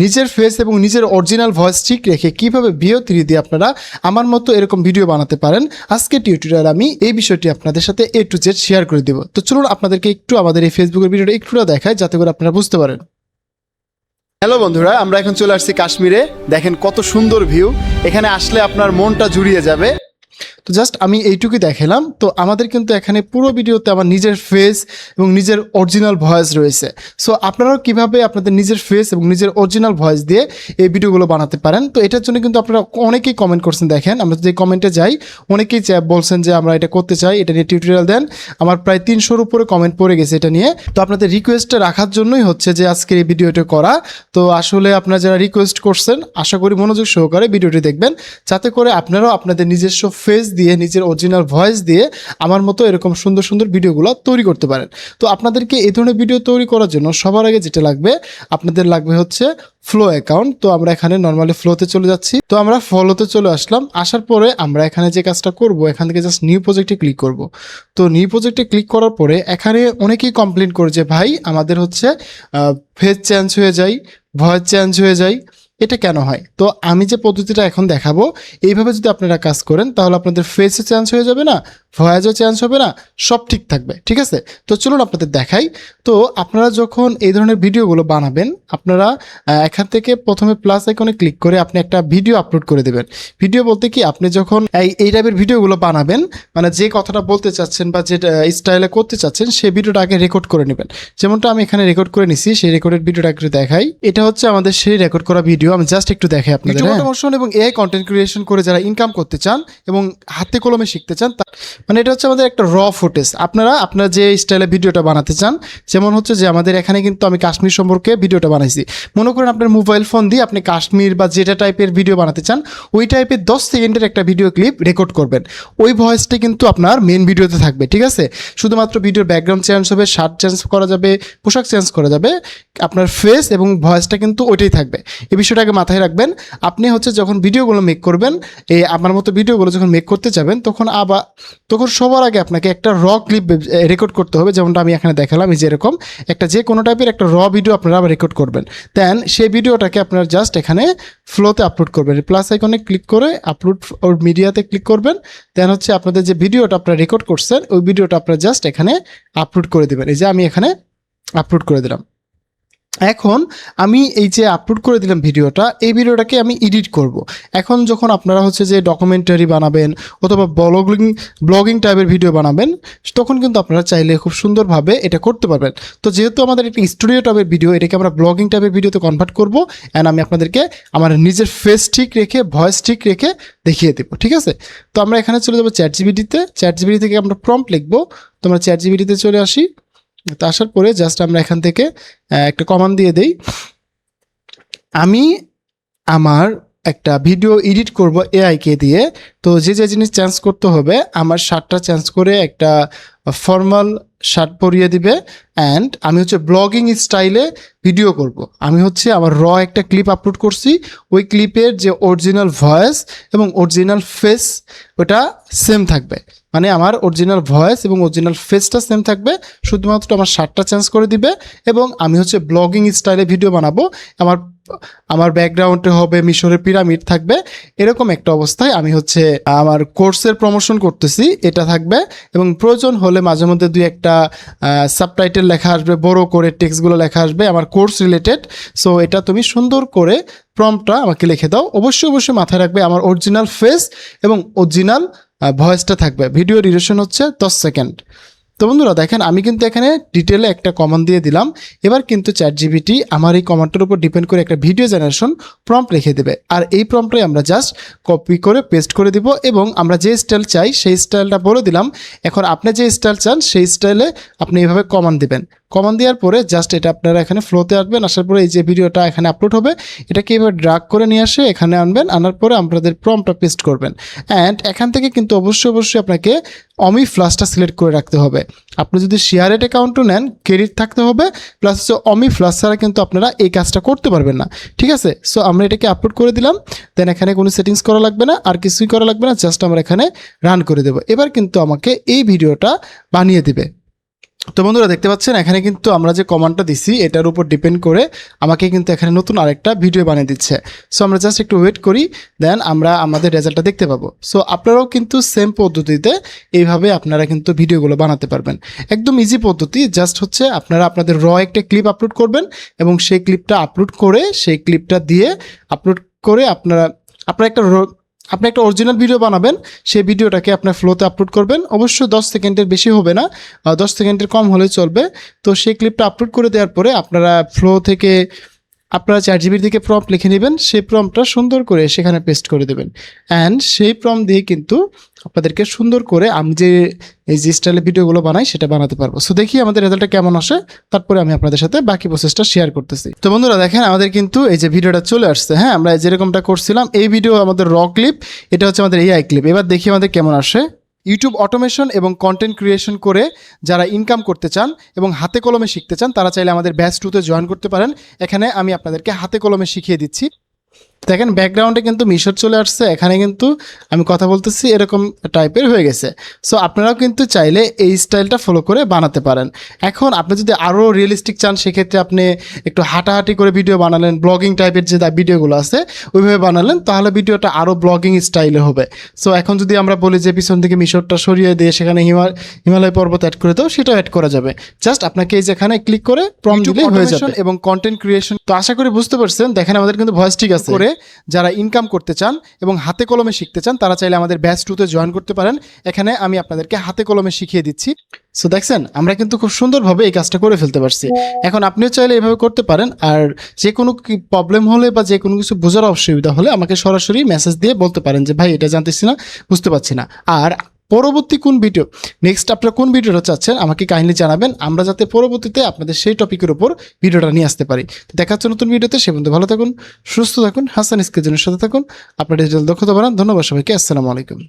নিজের ফেস এবং নিজের অরিজিনাল ভয়েস ঠিক রেখে কিভাবে VO3 দিয়ে আপনারা আমার মতো এরকম ভিডিও বানাতে পারেন, আজকে টিউটোরিয়াল আমি এই বিষয়টি আপনাদের সাথে A to Z শেয়ার করে দেব। তো চলুন আপনাদেরকে একটু আমাদের এই ফেসবুকের ভিডিওটা একটুটা দেখায় যাতে করে আপনারা বুঝতে পারেন। হ্যালো বন্ধুরা, আমরা এখন চলে আসছি কাশ্মীরে। দেখেন কত সুন্দর ভিউ, এখানে আসলে আপনার মনটা জুড়িয়ে যাবে। তো জাস্ট আমি এইটুকুই দেখালাম। তো আমাদের কিন্তু এখানে পুরো ভিডিওতে আমার নিজের ফেস এবং নিজের অরিজিনাল ভয়েস রয়েছে। সো আপনারাও কিভাবে আপনাদের নিজের ফেস এবং নিজের অরিজিনাল ভয়েস দিয়ে এই ভিডিওগুলো বানাতে পারেন। তো এটার জন্য কিন্তু আপনারা অনেকেই কমেন্ট করছেন। দেখেন আমরা যদি কমেন্টে যাই, অনেকেই বলছেন যে আমরা এটা করতে চাই, এটা নিয়ে টিউটোরিয়াল দেন। আমার প্রায় 300-র উপরে কমেন্ট পড়ে গেছে এটা নিয়ে। তো আপনাদের রিকোয়েস্টটা রাখার জন্যই হচ্ছে যে আজকের এই ভিডিওটা করা। তো আসলে আপনারা যারা রিকোয়েস্ট করছেন, আশা করি মনোযোগ সহকারে ভিডিওটি দেখবেন, যাতে করে আপনারাও আপনাদের নিজস্ব ফেস দিয়ে নিজের অরিজিনাল ভয়েস দিয়ে আমার মতো এরকম সুন্দর সুন্দর ভিডিওগুলো তৈরি করতে পারেন। তো আপনাদেরকে এই ধরনের ভিডিও তৈরি করার জন্য সবার আগে যেটা লাগবে, আপনাদের লাগবে হচ্ছে ফ্লো অ্যাকাউন্ট। তো আমরা এখানে নর্মালি ফ্লোতে চলে যাচ্ছি। তো আমরা ফলোতে চলে আসলাম। আসার পরে আমরা এখানে যে কাজটা করব, এখান থেকে জাস্ট নিউ প্রজেক্টে ক্লিক করব। তো নিউ প্রজেক্টে ক্লিক করার পরে এখানে অনেকেই কমপ্লেন করে যে ভাই আমাদের হচ্ছে ফেস চেঞ্জ হয়ে যায়, ভয়েস চেঞ্জ হয়ে যায়, এটা কেন হয়? তো আমি যে পদ্ধতিটা এখন দেখাবো, এইভাবে যদি আপনারা কাজ করেন তাহলে আপনাদের ফেসও চেঞ্জ হয়ে যাবে না, ভয়েসও চেঞ্জ হবে না, সব ঠিক থাকবে। ঠিক আছে? তো চলুন আপনাদের দেখাই। তো আপনারা যখন এই ধরনের ভিডিওগুলো বানাবেন, আপনারা এখান থেকে প্রথমে প্লাস আইকনে ক্লিক করে আপনি একটা ভিডিও আপলোড করে দেবেন। ভিডিও বলতে কি, আপনি যখন এই টাইপের ভিডিওগুলো বানাবেন, মানে যে কথাটা বলতে চাচ্ছেন বা যে স্টাইলে করতে চাচ্ছেন, সেই ভিডিওটা আগে রেকর্ড করে নেবেন। যেমনটা আমি এখানে রেকর্ড করে নিছি, সেই রেকর্ডের ভিডিওটা একটু দেখাই। এটা হচ্ছে আমাদের সেই রেকর্ড করা ভিডিও। আমি জাস্ট একটু দেখাই আপনাদের। অটোমেশন এবং AI কন্টেন্ট ক্রিয়েশন করে যারা ইনকাম করতে চান এবং হাতে কলমে শিখতে চান, মানে এটা হচ্ছে আমাদের একটা র ফুটেজ। আপনারা যে স্টাইলে ভিডিওটা বানাতে চান, যেমন হচ্ছে যে আমাদের এখানে কিন্তু আমি কাশ্মীর সম্পর্কে ভিডিওটা বানাইছি। মনে করেন আপনার মোবাইল ফোন দিয়ে আপনি কাশ্মীর বা যেটা টাইপের ভিডিও বানাতে চান, ওই টাইপের 10 সেকেন্ডের একটা ভিডিও ক্লিপ রেকর্ড করবেন। ওই ভয়েসটা কিন্তু আপনার মেন ভিডিওতে থাকবে। ঠিক আছে? শুধুমাত্র ভিডিওর ব্যাকগ্রাউন্ড চেঞ্জ হবে, শার্ট চেঞ্জ করা যাবে, পোশাক চেঞ্জ করা যাবে, আপনার ফেস এবং ভয়েসটা কিন্তু ওইটাই থাকবে। এই বিষয়টাকে মাথায় রাখবেন। আপনি হচ্ছে যখন ভিডিওগুলো মেক করবেন, এই আমার মতো ভিডিওগুলো যখন মেক করতে যাবেন, তখন সবার আগে আপনাকে একটা র ক্লিপ রেকর্ড করতে হবে। যেমনটা আমি এখানে দেখালাম, যে এরকম যে কোনো টাইপের একটা র ভিডিও আপনারা রেকর্ড করবেন। দেন সেই ভিডিওটাকে আপনারা জাস্ট এখানে ফ্লোতে আপলোড করবেন। প্লাস আইকনে ক্লিক করে আপলোড ওর মিডিয়াতে ক্লিক করবেন। দেন হচ্ছে আপনাদের যে ভিডিওটা আপনারা রেকর্ড করছেন, ওই ভিডিওটা আপনারা জাস্ট এখানে আপলোড করে দেবেন। এই যে আমি এখানে আপলোড করে দিলাম। এখন আমি এই যে আপলোড করে দিলাম ভিডিওটা, এই ভিডিওটাকে আমি এডিট করব। এখন যখন আপনারা হচ্ছে যে ডকুমেন্টারি বানাবেন অথবা ব্লগিং টাইপের ভিডিও বানাবেন, তখন কিন্তু আপনারা চাইলে খুব সুন্দরভাবে এটা করতে পারবেন। তো যেহেতু আমাদের একটা স্টুডিও টাইপের ভিডিও, এটাকে আমরা ব্লগিং টাইপের ভিডিওতে কনভার্ট করব। অ্যান্ড আমি আপনাদেরকে আমার নিজের ফেস ঠিক রেখে, ভয়েস ঠিক রেখে দেখিয়ে দেবো। ঠিক আছে? তো আমরা এখানে চলে যাবো চ্যাটজিপিটিতে। চ্যাটজিপিটি থেকে আমরা প্রম্পট লিখবো। তো আমরা চ্যাটজিপিটিতে চলে আসি। তো আসার পরে জাস্ট আমরা এখান থেকে একটা কমান্ড দিয়ে দেই। আমি আমার একটা ভিডিও এডিট করব AI-কে দিয়ে। তো যে জিনিস চেঞ্জ করতে হবে, আমার শার্টটা চেঞ্জ করে একটা ফর্মাল শার্ট পরিয়ে দিবে। অ্যান্ড আমি হচ্ছে ব্লগিং স্টাইলে ভিডিও করব। আমি হচ্ছে আমার র একটা ক্লিপ আপলোড করছি, ওই ক্লিপের যে অরিজিনাল ভয়েস এবং অরিজিনাল ফেস ওটা সেম থাকবে। মানে আমার অরিজিনাল ভয়েস এবং অরিজিনাল ফেসটা সেম থাকবে, শুধুমাত্র আমার শার্টটা চেঞ্জ করে দিবে। এবং আমি হচ্ছে ব্লগিং স্টাইলে ভিডিও বানাবো। আমার ব্যাকগ্রাউন্ডে হবে মিশরের পিরামিড থাকবে। এরকম একটা অবস্থায় আমি হচ্ছে আমার কোর্সের প্রমোশন করতেছি, এটা থাকবে। এবং প্রয়োজন হলে মাঝে মধ্যে দুই একটা সাবটাইটেল লেখা আসবে, বড় করে টেক্সটগুলো লেখা আসবে আমার কোর্স রিলেটেড। সো এটা তুমি সুন্দর করে প্রম্পটটা আমাকে লিখে দাও। অবশ্যই মাথায় রাখবে আমার অরিজিনাল ফেস এবং অরিজিনাল ভয়েসটা থাকবে। ভিডিও ডিউরেশন হচ্ছে 10 সেকেন্ড। তো বন্ধুরা দেখেন, আমি কিন্তু এখানে ডিটেলে একটা কমান্ড দিয়ে দিলাম। এবার কিন্তু চ্যাটজিপিটি আমার এই কমান্ডটার উপর ডিপেন্ড করে একটা ভিডিও জেনারেশন প্রম্পট রেখে দেবে। আর এই প্রম্পটটাই আমরা জাস্ট কপি করে পেস্ট করে দিব এবং আমরা যে স্টাইল চাই সেই স্টাইলটা বলে দিলাম। এখন আপনি যে স্টাইল চান সেই স্টাইলে আপনি এইভাবে কমান্ড দিবেন। কমান্ড দেওয়ার পরে জাস্ট এটা আপনারা এখানে ফ্লোতে আসবেন। আসার পরে এই যে ভিডিওটা এখানে আপলোড হবে, এটাকে এবার ড্রাগ করে নিয়ে আসে এখানে আনবেন। আনার পরে আপনাদের প্রম্পটটা পেস্ট করবেন। অ্যান্ড এখান থেকে কিন্তু অবশ্যই আপনাকে অমি ফ্লাশটা সিলেক্ট করে রাখতে হবে। আপনি যদি শেয়ারেড অ্যাকাউন্টও নেন, ক্রেডিট থাকতে হবে, প্লাস হচ্ছে অমি ফ্লাশ ছাড়া কিন্তু আপনারা এই কাজটা করতে পারবেন না। ঠিক আছে? সো আমরা এটাকে আপলোড করে দিলাম। দেন এখানে কোনো সেটিংস করা লাগবে না, আর কিছুই করা লাগবে না, জাস্ট আমরা এখানে রান করে দেবো। এবার কিন্তু আমাকে এই ভিডিওটা বানিয়ে দেবে। তো বন্ধুরা দেখতে পাচ্ছেন এখানে কিন্তু আমরা যে কমান্ডটা দিছি এটার উপর ডিপেন্ড করে আমাকে কিন্তু এখানে নতুন আরেকটা ভিডিও বানিয়ে দিচ্ছে। সো আমরা জাস্ট একটু ওয়েট করি, দেন আমরা আমাদের রেজাল্টটা দেখতে পাবো। সো আপনারাও কিন্তু সেম পদ্ধতিতে এইভাবে আপনারা কিন্তু ভিডিওগুলো বানাতে পারবেন। একদম ইজি পদ্ধতি, জাস্ট হচ্ছে আপনারা আপনাদের একটা ক্লিপ আপলোড করবেন এবং সেই ক্লিপটা আপলোড করে সেই ক্লিপটা দিয়ে আপলোড করে আপনারা আপনি একটা অরিজিনাল ভিডিও বানাবেন, সেই ভিডিওটাকে আপনার ফ্লোতে আপলোড করবেন। অবশ্যই 10 সেকেন্ডের বেশি হবে না, 10 সেকেন্ডের কম হলে চলবে। তো সেই ক্লিপটা আপলোড করে দেওয়ার পরে আপনারা ফ্লো থেকে আপনারা চ্যাটজিপিটি থেকে প্রম্পট লিখে নেবেন, সেই প্রম্পটটা সুন্দর করে সেখানে পেস্ট করে দেবেন। অ্যান্ড সেই প্রম্পট দিয়ে কিন্তু আপনাদেরকে সুন্দর করে আমি যে এই যে স্টাইলের ভিডিওগুলো বানাই সেটা বানাতে পারবো। সো দেখি আমাদের রেজাল্টটা কেমন আসে, তারপরে আমি আপনাদের সাথে বাকি প্রসেসটা শেয়ার করতেছি। তো বন্ধুরা দেখেন আমাদের কিন্তু এই যে ভিডিওটা চলে আসছে। হ্যাঁ, আমরা যেরকমটা করছিলাম এই ভিডিও আমাদের ক্লিপ, এটা হচ্ছে আমাদের এআই ক্লিপ। এবার দেখি আমাদের কেমন আসে। ইউটিউব অটোমেশন এবং কন্টেন্ট ক্রিয়েশন করে যারা ইনকাম করতে চান এবং হাতে কলমে শিখতে চান তারা চাইলে আমাদের ব্যাচ 2-তে জয়েন করতে পারেন। এখানে আমি আপনাদেরকে হাতে কলমে শিখিয়ে দিচ্ছি। দেখেন ব্যাকগ্রাউন্ডে কিন্তু মিশর চলে আসছে, এখানে কিন্তু আমি কথা বলতেছি এরকম টাইপের হয়ে গেছে। সো আপনারাও কিন্তু চাইলে এই স্টাইলটা ফলো করে বানাতে পারেন। এখন আপনি যদি আরও রিয়েলিস্টিক চান সেক্ষেত্রে আপনি একটু হাঁটাহাঁটি করে ভিডিও বানালেন, ব্লগিং টাইপের যে ভিডিওগুলো আছে ওইভাবে বানালেন, তাহলে ভিডিওটা আরও ব্লগিং স্টাইলে হবে। সো এখন যদি আমরা বলি যে পিছন থেকে মিশরটা সরিয়ে দিয়ে সেখানে হিমালয় পর্বত অ্যাড করে দাও, সেটাও অ্যাড করা যাবে। জাস্ট আপনাকে এই যেখানে ক্লিক করে প্রম্পট দিলেই হয়ে যাবে। এবং কন্টেন্ট ক্রিয়েশন তো আশা করি বুঝতে পারছেন। দেখেন আমাদের কিন্তু ভয়েস ঠিক আছে। করে যারা ইনকাম করতে চান এবং হাতে কলমে শিখতে চান তারা চাইলে আমাদের ব্যাচ 2-তে জয়েন করতে পারেন। এখানে আমি আপনাদেরকে হাতে কলমে শিখিয়ে দিচ্ছি। সো দেখছেন আমরা কিন্তু খুব সুন্দরভাবে এই কাজটা করে ফেলতে পারছি। এখন আপনিও চাইলে এভাবে করতে পারেন। আর যে কোনো প্রবলেম হলে বা যে কোনো কিছু বোঝার অসুবিধা হলে আমাকে সরাসরি মেসেজ দিয়ে বলতে পারেন যে ভাই এটা জানতেছি না, বুঝতে পারছি না। আর পরবর্তী কোন ভিডিও, নেক্সট আপনারা কোন ভিডিওটা চাচ্ছেন আমাকে কাইন্ডলি জানাবেন, আমরা যাতে পরবর্তীতে আপনাদের সেই টপিকের উপর ভিডিওটা নিয়ে আসতে পারি। দেখা হচ্ছে নতুন ভিডিওতে। সে পর্যন্ত ভালো থাকুন, সুস্থ থাকুন, হাসান স্কেজনের সাথে থাকুন, আপনার ডিজিটাল দক্ষতা বাড়ান। ধন্যবাদ সবাইকে, আসসালামু আলাইকুম।